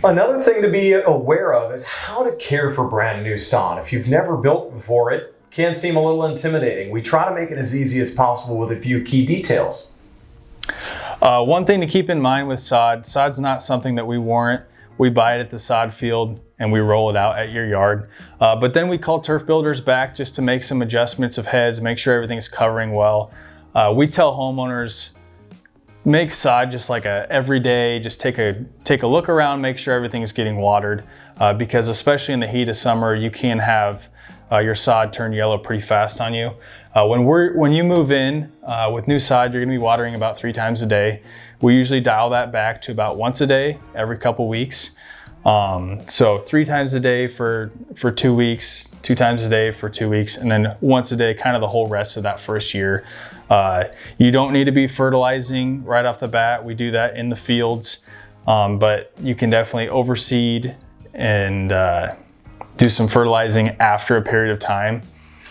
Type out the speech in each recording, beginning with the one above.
Another thing to be aware of is how to care for brand new sod. If you've never built before, it can seem a little intimidating. We try to make it as easy as possible with a few key details. One thing to keep in mind with sod's not something that we warrant. We buy it at the sod field and we roll it out at your yard. But then we call turf builders back just to make some adjustments of heads, make sure everything's covering well. We tell homeowners, make sod just like a everyday, just take a look around, make sure everything's getting watered, because especially in the heat of summer, you can have your sod turn yellow pretty fast on you. When you move in with new sod, you're gonna be watering about 3 times a day. We usually dial that back to about once a day, every couple weeks. So 3 times a day for 2 weeks, 2 times a day for 2 weeks, and then once a day, kind of the whole rest of that first year. You don't need to be fertilizing right off the bat. We do that in the fields, but you can definitely overseed and do some fertilizing after a period of time.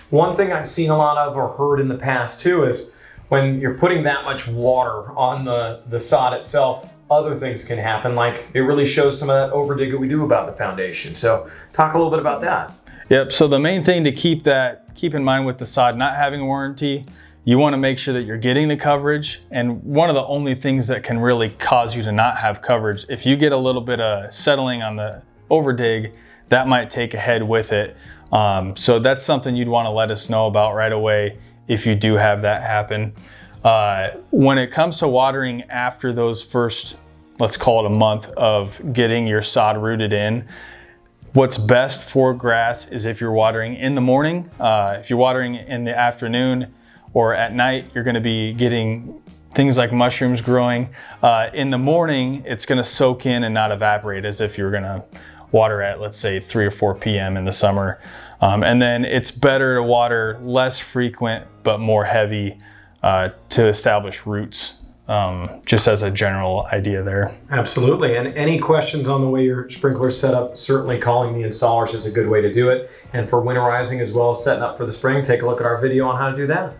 One thing I've seen a lot of or heard in the past too is when you're putting that much water on the sod itself, other things can happen, like it really shows some of that overdig that we do about the foundation. So talk a little bit about that. Yep, so the main thing to keep in mind with the sod not having a warranty, you want to make sure that you're getting the coverage. And one of the only things that can really cause you to not have coverage, if you get a little bit of settling on the overdig, that might take a head with it. So that's something you'd want to let us know about right away if you do have that happen. When it comes to watering after those first, let's call it a month of getting your sod rooted in, what's best for grass is if you're watering in the morning. If you're watering in the afternoon or at night, you're going to be getting things like mushrooms growing. In the morning, it's going to soak in and not evaporate as if you're going to water at, let's say, 3 or 4 p.m. in the summer. And then it's better to water less frequent but more heavy to establish roots, just as a general idea there. Absolutely. And any questions on the way your sprinkler's set up, certainly calling the installers is a good way to do it. And for winterizing as well as setting up for the spring, take a look at our video on how to do that.